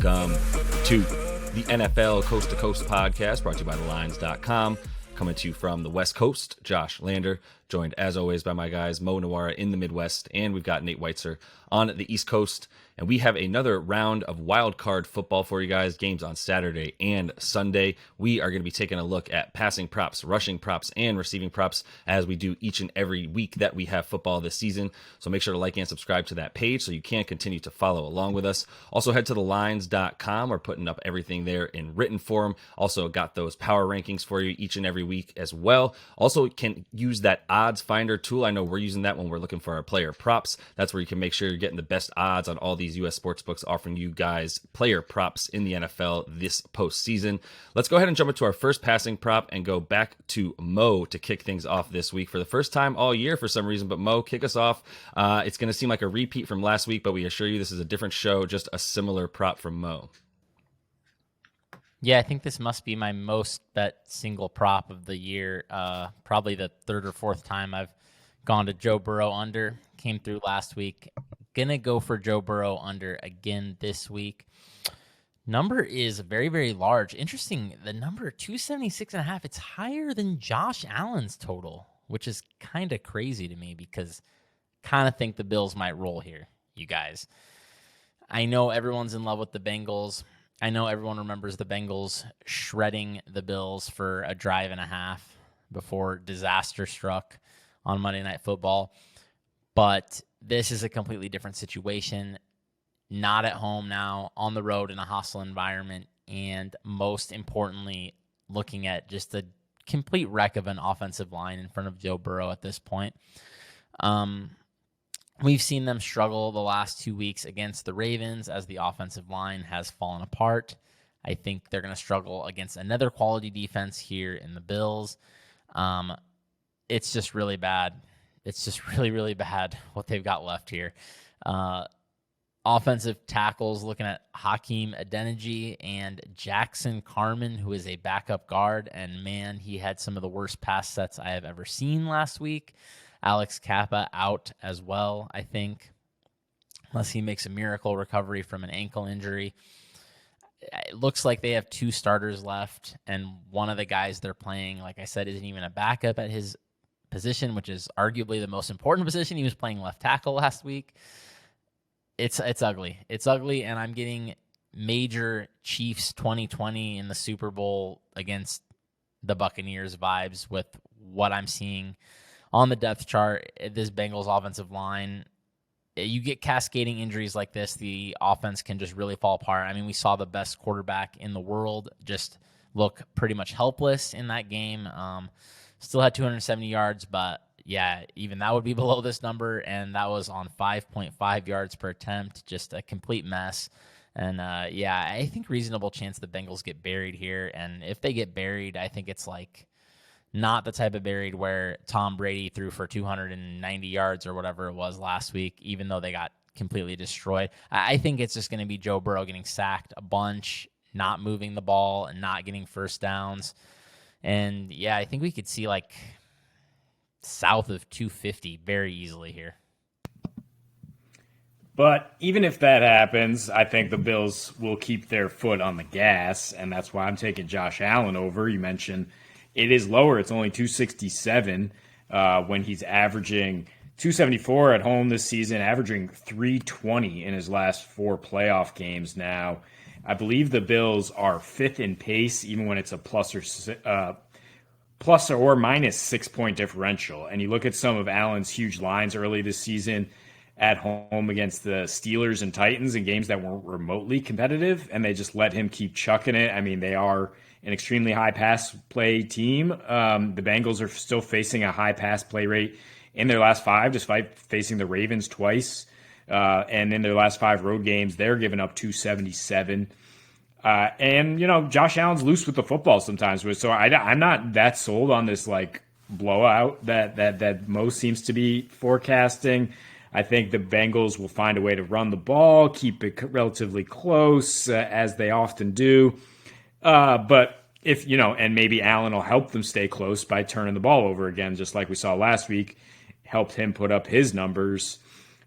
Welcome to the NFL Coast to Coast podcast brought to you by TheLines.com. Coming to you from the West Coast, Josh Lander, joined as always by my guys Mo Nawara in the Midwest, and we've got Nate Weitzer on the East Coast. And we have another round of wild card football for you guys, games on Saturday and Sunday. We are going to be taking a look at passing props, rushing props, and receiving props as we do each and every week that we have football this season. So make sure to like and subscribe to that page so you can continue to follow along with us. Also head to TheLines.com. We're putting up everything there in written form. Also got those power rankings for you each and every week as well. Also can use that odds finder tool. I know we're using that when we're looking for our player props. That's where you can make sure you're getting the best odds on all these U.S. sportsbooks offering you guys player props in the NFL this postseason. Let's go ahead and jump into our first passing prop and go back to Mo to kick things off this week for the first time all year for some reason. But Mo, kick us off. It's going to seem like a repeat from last week, but we assure you this is a different show, just a similar prop from Mo. Yeah, I think this must be my most bet single prop of the year. Probably the third or fourth time I've gone to Joe Burrow under. Came through last week. Gonna go for Joe Burrow under again this week. Number is very, very large. Interesting, the number 276.5. It's higher than Josh Allen's total, which is kind of crazy to me because kind of think the Bills might roll here, you guys. I know everyone's in love with the Bengals. I know everyone remembers the Bengals shredding the Bills for a drive and a half before disaster struck on Monday Night Football. But this is a completely different situation. Not at home now, on the road in a hostile environment, and most importantly, looking at just a complete wreck of an offensive line in front of Joe Burrow at this point. We've seen them struggle the last 2 weeks against the Ravens as the offensive line has fallen apart. I think they're going to struggle against another quality defense here in the Bills. It's just really bad. It's just really, really bad what they've got left here. Offensive tackles, looking at Hakeem Adeniji and Jackson Carman, who is a backup guard. And, man, he had some of the worst pass sets I have ever seen last week. Alex Kappa out as well, I think, unless he makes a miracle recovery from an ankle injury. It looks like they have two starters left, and one of the guys they're playing, like I said, isn't even a backup at his position, which is arguably the most important position. He was playing left tackle last week. It's ugly. It's ugly, and I'm getting major Chiefs 2020 in the Super Bowl against the Buccaneers vibes with what I'm seeing on the depth chart. This Bengals offensive line, you get cascading injuries like this, the offense can just really fall apart. I mean, we saw the best quarterback in the world just look pretty much helpless in that game. Still had 270 yards, but yeah, even that would be below this number, and that was on 5.5 yards per attempt, just a complete mess. And yeah, I think reasonable chance the Bengals get buried here, and if they get buried, I think it's like not the type of buried where Tom Brady threw for 290 yards or whatever it was last week, even though they got completely destroyed. I think it's just going to be Joe Burrow getting sacked a bunch, not moving the ball, and not getting first downs. And, yeah, I think we could see, like, south of 250 very easily here. But even if that happens, I think the Bills will keep their foot on the gas, and that's why I'm taking Josh Allen over. You mentioned it is lower. It's only 267 when he's averaging 274 at home this season, averaging 320 in his last four playoff games now. I believe the Bills are fifth in pace, even when it's a plus or minus 6 point differential. And you look at some of Allen's huge lines early this season at home against the Steelers and Titans in games that weren't remotely competitive, and they just let him keep chucking it. I mean, they are an extremely high pass play team. The Bengals are still facing a high pass play rate in their last five, despite facing the Ravens twice. And in their last five road games, they're giving up 277. And, you know, Josh Allen's loose with the football sometimes. So I'm not that sold on this, like, blowout that Mo seems to be forecasting. I think the Bengals will find a way to run the ball, keep it relatively close, as they often do. But if, you know, and maybe Allen will help them stay close by turning the ball over again, just like we saw last week, helped him put up his numbers.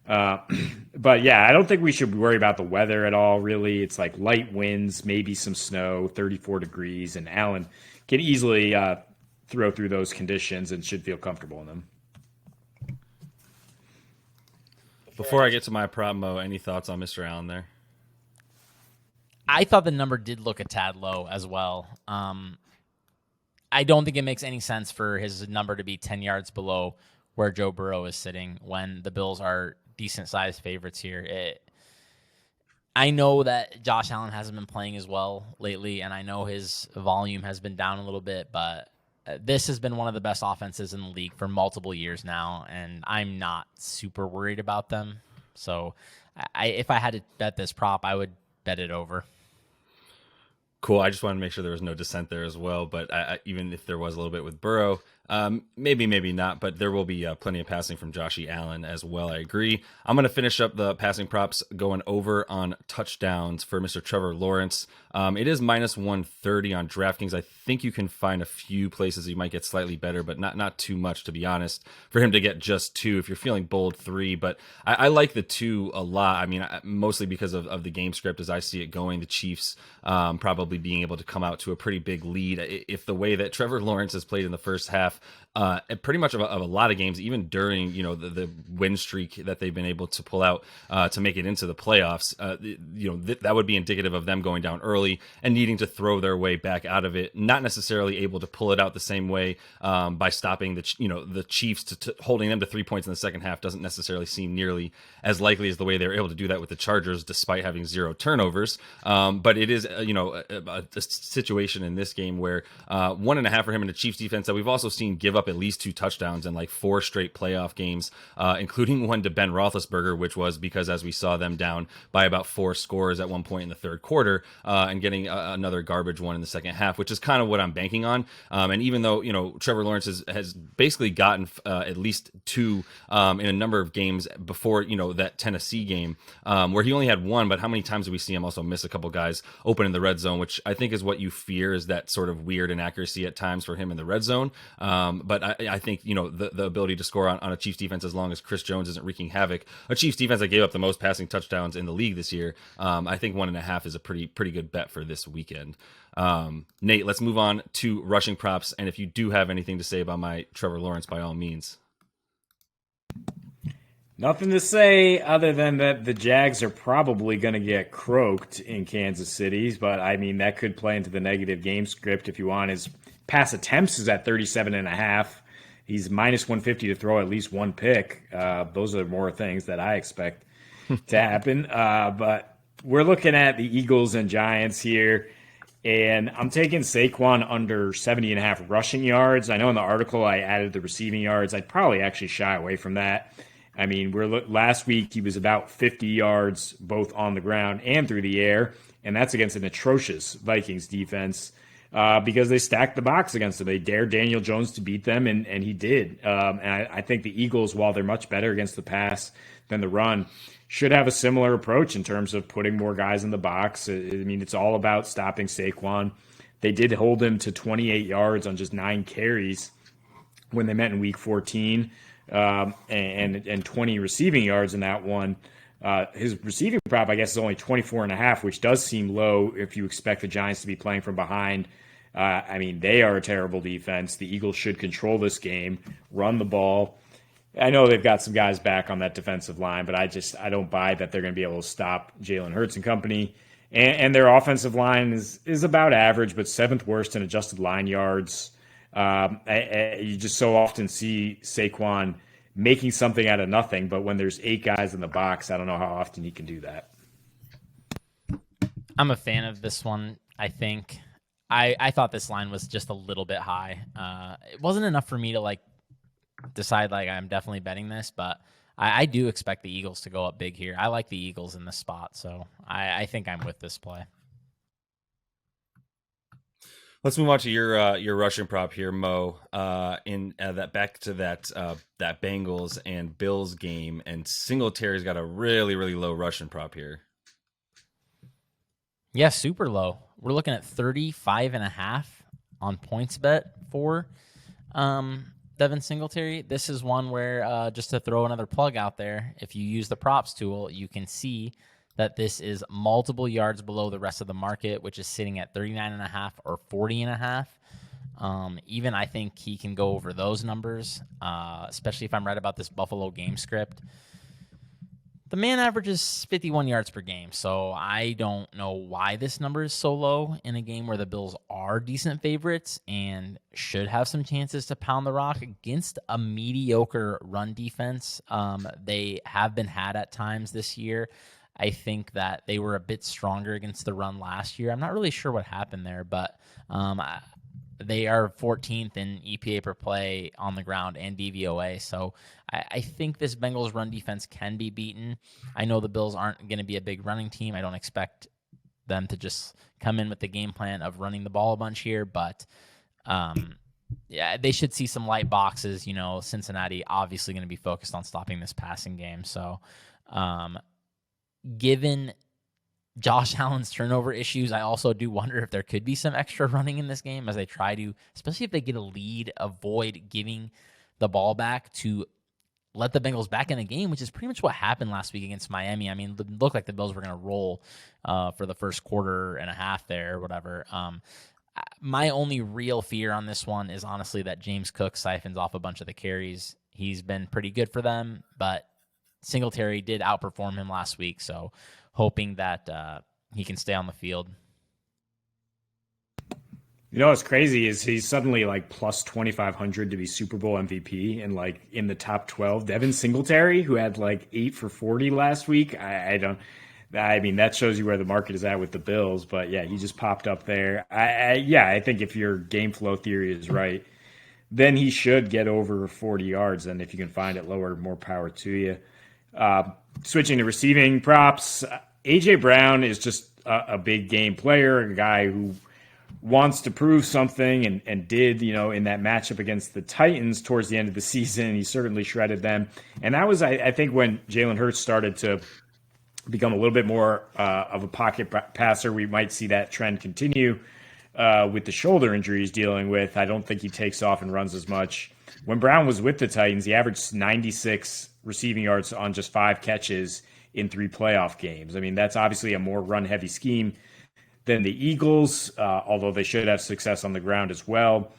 Uh, but yeah, I don't think we should worry about the weather at all, really. It's like light winds, maybe some snow, 34 degrees, and Allen can easily throw through those conditions and should feel comfortable in them. Before I get to my prop, Mo, any thoughts on Mr. Allen there? I thought the number did look a tad low as well. I don't think it makes any sense for his number to be 10 yards below where Joe Burrow is sitting when the Bills are decent-sized favorites here. I know that Josh Allen hasn't been playing as well lately, and I know his volume has been down a little bit, but this has been one of the best offenses in the league for multiple years now, and I'm not super worried about them. So if I had to bet this prop, I would bet it over. Cool. I just wanted to make sure there was no dissent there as well. But even if there was a little bit with Burrow, maybe not. But there will be plenty of passing from Joshy Allen as well. I agree. I'm going to finish up the passing props going over on touchdowns for Mr. Trevor Lawrence. It is minus 130 on DraftKings. I think you can find a few places you might get slightly better, but not too much, to be honest, for him to get just 2 if you're feeling bold 3. But I like the 2 a lot. I mean, mostly because of the game script as I see it going. The Chiefs probably being able to come out to a pretty big lead. If the way that Trevor Lawrence has played in the first half, pretty much of a lot of games, even during the win streak that they've been able to pull out to make it into the playoffs, that would be indicative of them going down early and needing to throw their way back out of it. Not necessarily able to pull it out the same way by stopping the Chiefs to holding them to 3 points in the second half doesn't necessarily seem nearly as likely as the way they were able to do that with the Chargers, despite having 0 turnovers. But it is a situation in this game where 1.5 for him in the Chiefs defense that we've also seen give up at least 2 touchdowns in like 4 straight playoff games, including one to Ben Roethlisberger, which was because, as we saw, them down by about 4 scores at one point in the third quarter, and getting another garbage one in the second half, which is kind of what I'm banking on. And even though Trevor Lawrence has basically gotten at least 2 in a number of games before that Tennessee game where he only had 1, but how many times do we see him also miss a couple guys open in the red zone, which I think is what you fear, is that sort of weird inaccuracy at times for him in the red zone. But I think the ability to score on a Chiefs defense, as long as Chris Jones isn't wreaking havoc, a Chiefs defense that gave up the most passing touchdowns in the league this year, I think 1.5 is a pretty good bet for this weekend. Nate, let's move on to rushing props, and if you do have anything to say about my Trevor Lawrence, by all means. Nothing to say other than that the Jags are probably going to get croaked in Kansas City, but I mean, that could play into the negative game script if you want. His pass attempts is at 37.5. He's minus 150 to throw at least 1 pick. Those are more things that I expect to happen. But we're looking at the Eagles and Giants here, and I'm taking Saquon under 70.5 rushing yards. I know in the article I added the receiving yards. I'd probably actually shy away from that. I mean, last week he was about 50 yards both on the ground and through the air, and that's against an atrocious Vikings defense because they stacked the box against him. They dared Daniel Jones to beat them, and he did. And I think the Eagles, while they're much better against the pass than the run, should have a similar approach in terms of putting more guys in the box. I mean, it's all about stopping Saquon. They did hold him to 28 yards on just 9 carries when they met in Week 14. And 20 receiving yards in that one. His receiving prop, I guess, is only 24.5, which does seem low if you expect the Giants to be playing from behind. I mean, they are a terrible defense. The Eagles should control this game, run the ball. I know they've got some guys back on that defensive line, but I don't buy that they're going to be able to stop Jalen Hurts and company. And their offensive line is about average, but 7th worst in adjusted line yards. You just so often see Saquon making something out of nothing, but when there's 8 guys in the box, I don't know how often he can do that. I'm a fan of this one. I think I thought this line was just a little bit high. It wasn't enough for me to decide I'm definitely betting this, but I do expect the Eagles to go up big here. I like the Eagles in this spot, so I think I'm with this play. Let's move on to your rushing prop here, Mo. Back to that Bengals and Bills game, and Singletary's got a really, really low rushing prop here. Yeah, super low. We're looking at 35.5 on PointsBet for. Devin Singletary. This is one where, just to throw another plug out there, if you use the props tool, you can see that this is multiple yards below the rest of the market, which is sitting at 39.5 or 40.5. Even I think he can go over those numbers, especially if I'm right about this Buffalo game script. The man averages 51 yards per game, so I don't know why this number is so low in a game where the Bills are decent favorites and should have some chances to pound the rock against a mediocre run defense. They have been had at times this year. I think that they were a bit stronger against the run last year. I'm not really sure what happened there, but they are 14th in EPA per play on the ground and DVOA. So I think this Bengals run defense can be beaten. I know the Bills aren't going to be a big running team. I don't expect them to just come in with the game plan of running the ball a bunch here, but yeah, they should see some light boxes. Cincinnati obviously going to be focused on stopping this passing game. So given Josh Allen's turnover issues, I also do wonder if there could be some extra running in this game as they try to, especially if they get a lead, avoid giving the ball back to let the Bengals back in the game, which is pretty much what happened last week against Miami. I mean, it looked like the Bills were going to roll for the first quarter and a half there or whatever. My only real fear on this one is honestly that James Cook siphons off a bunch of the carries. He's been pretty good for them, but Singletary did outperform him last week, so hoping that he can stay on the field. What's crazy is he's suddenly like plus 2,500 to be Super Bowl MVP and like in the top 12. Devin Singletary, who had like 8 for 40 last week. I mean, that shows you where the market is at with the Bills. But yeah, he just popped up there. I think if your game flow theory is right, then he should get over 40 yards. And if you can find it lower, more power to you. Switching to receiving props, A.J. Brown is just a big game player, a guy who wants to prove something and did, in that matchup against the Titans towards the end of the season. He certainly shredded them. And that was, I think, when Jalen Hurts started to become a little bit more of a pocket passer. We might see that trend continue with the shoulder injuries dealing with. I don't think he takes off and runs as much. When Brown was with the Titans, he averaged 96 receiving yards on just 5 catches in 3 playoff games. I mean, that's obviously a more run-heavy scheme than the Eagles, although they should have success on the ground as well.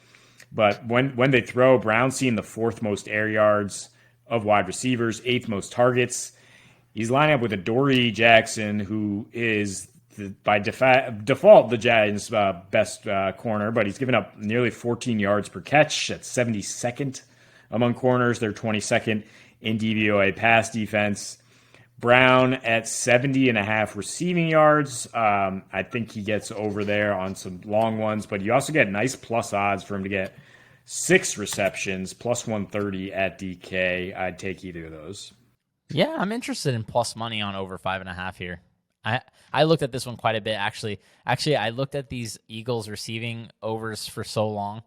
But when they throw, Brown's seeing the 4th most air yards of wide receivers, 8th most targets. He's lining up with Adoree Jackson, who is by default the Giants' best corner, but he's given up nearly 14 yards per catch. That's 72nd among corners. They're 22nd in DVOA pass defense. Brown at 70.5 receiving yards. I think he gets over there on some long ones, but you also get nice plus odds for him to get 6 receptions, plus 130 at DK. I'd take either of those. Yeah, I'm interested in plus money on over 5.5 here. I looked at this one quite a bit, actually. I looked at these Eagles receiving overs for so long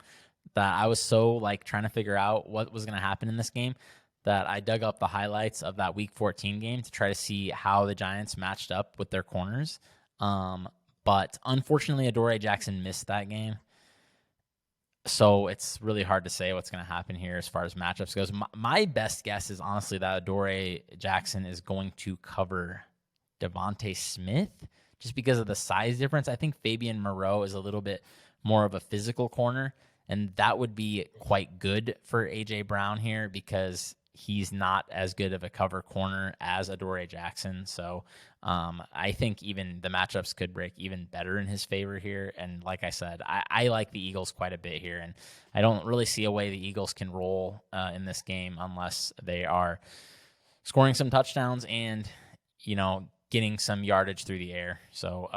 that I was so trying to figure out what was going to happen in this game that I dug up the highlights of that Week 14 game to try to see how the Giants matched up with their corners. But unfortunately, Adoree Jackson missed that game. So it's really hard to say what's going to happen here as far as matchups goes. My best guess is honestly that Adoree Jackson is going to cover Devontae Smith just because of the size difference. I think Fabian Moreau is a little bit more of a physical corner, and that would be quite good for A.J. Brown here because he's not as good of a cover corner as Adoree Jackson. So I think even the matchups could break even better in his favor here. And like I said, I like the Eagles quite a bit here, and I don't really see a way the Eagles can roll in this game unless they are scoring some touchdowns and, getting some yardage through the air. So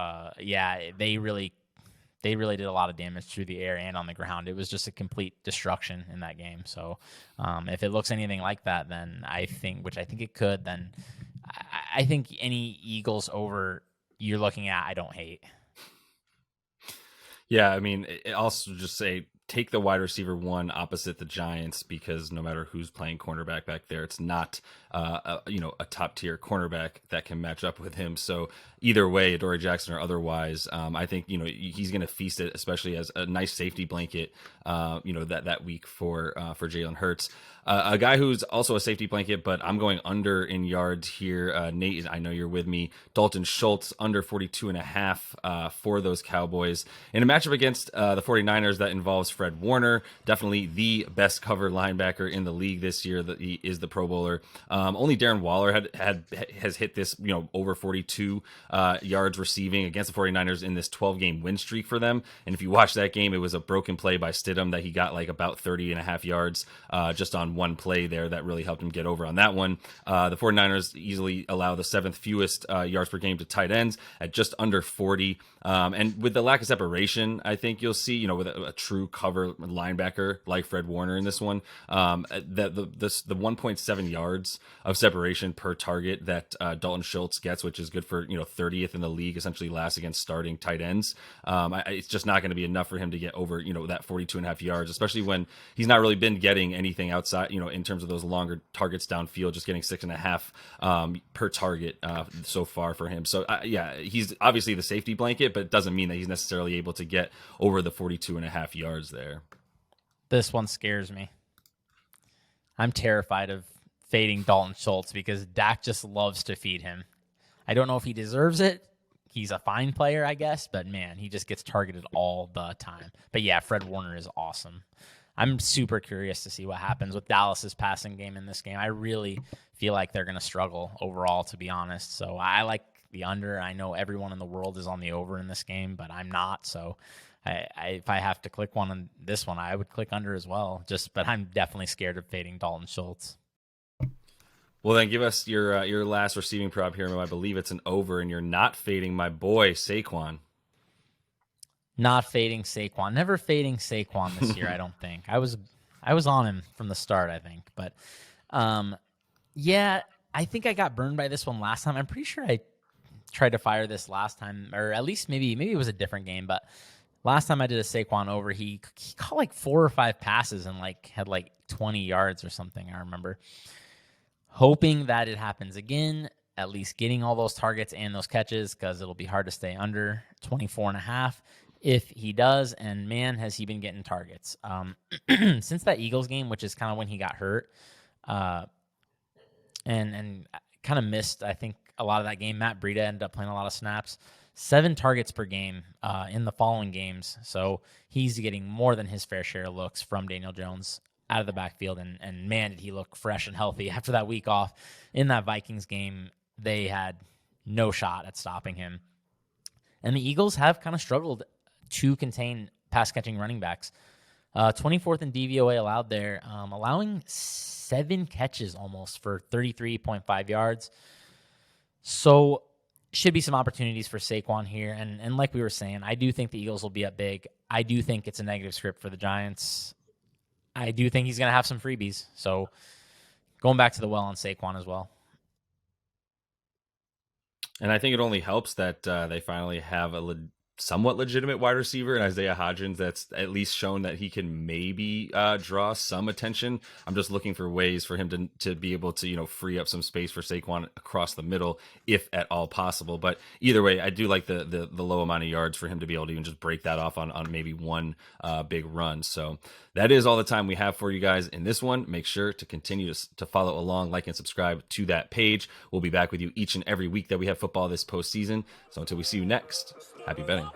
they really did a lot of damage through the air and on the ground. It was just a complete destruction in that game. So if it looks anything like that, then I think it could, then I think any Eagles over you're looking at, I don't hate. Yeah, I mean, also just say take the wide receiver one opposite the Giants, because no matter who's playing cornerback back there, it's not a top tier cornerback that can match up with him. So either way, Adoree Jackson or otherwise, I think he's going to feast it, especially as a nice safety blanket. That week for Jalen Hurts. A guy who's also a safety blanket, but I'm going under in yards here. Nate, I know you're with me. Dalton Schultz under 42.5 for those Cowboys. In a matchup against the 49ers that involves Fred Warner, definitely the best cover linebacker in the league this year. He is the Pro Bowler. Only Darren Waller has hit this, over 42 yards receiving against the 49ers in this 12-game win streak for them. And if you watch that game, it was a broken play by Stidham that he got like about 30.5 yards just on one play there that really helped him get over on that one. The 49ers easily allow the 7th fewest yards per game to tight ends at just under 40. And with the lack of separation, I think you'll see, with a true cover linebacker like Fred Warner in this one, the 1.7 yards of separation per target that Dalton Schultz gets, which is good for 30th in the league, essentially last against starting tight ends. It's just not going to be enough for him to get over that 42.5 yards, especially when he's not really been getting anything outside, in terms of those longer targets downfield, just getting 6.5 per target so far for him. So he's obviously the safety blanket, but it doesn't mean that he's necessarily able to get over the 42.5 yards there. This one scares me. I'm terrified of fading Dalton Schultz because Dak just loves to feed him. I don't know if he deserves it. He's a fine player, I guess, but man, he just gets targeted all the time. But yeah, Fred Warner is awesome. I'm super curious to see what happens with Dallas's passing game in this game. I really feel like they're going to struggle overall, to be honest. So I like the under. I know everyone in the world is on the over in this game, but I'm not. So if I have to click one on this one, I would click under as well. But I'm definitely scared of fading Dalton Schultz. Well, then give us your last receiving prop here. I believe it's an over, and you're not fading my boy Saquon. Not fading Saquon. Never fading Saquon this year, I don't think. I was on him from the start, I think. But, I think I got burned by this one last time. I'm pretty sure I tried to fire this last time, or at least maybe it was a different game. But last time I did a Saquon over, he caught like 4 or 5 passes and had 20 yards or something, I remember. Hoping that it happens again, at least getting all those targets and those catches, because it'll be hard to stay under 24.5 if he does. And man, has he been getting targets. Since that Eagles game, which is kind of when he got hurt, and kind of missed, I think, a lot of that game. Matt Breida ended up playing a lot of snaps. 7 targets per game in the following games. So he's getting more than his fair share of looks from Daniel Jones out of the backfield, and man, did he look fresh and healthy after that week off. In that Vikings game, they had no shot at stopping him. And the Eagles have kind of struggled to contain pass-catching running backs. 24th in DVOA allowed there, allowing 7 catches almost for 33.5 yards. So should be some opportunities for Saquon here. And like we were saying, I do think the Eagles will be up big. I do think it's a negative script for the Giants. I do think he's going to have some freebies. So going back to the well on Saquon as well. And I think it only helps that they finally have a somewhat legitimate wide receiver in Isaiah Hodgins that's at least shown that he can maybe draw some attention. I'm just looking for ways for him to be able to, free up some space for Saquon across the middle, if at all possible. But either way, I do like the low amount of yards for him to be able to even just break that off on maybe one big run. So that is all the time we have for you guys in this one. Make sure to continue to follow along, like, and subscribe to that page. We'll be back with you each and every week that we have football this postseason. So until we see you next, happy betting.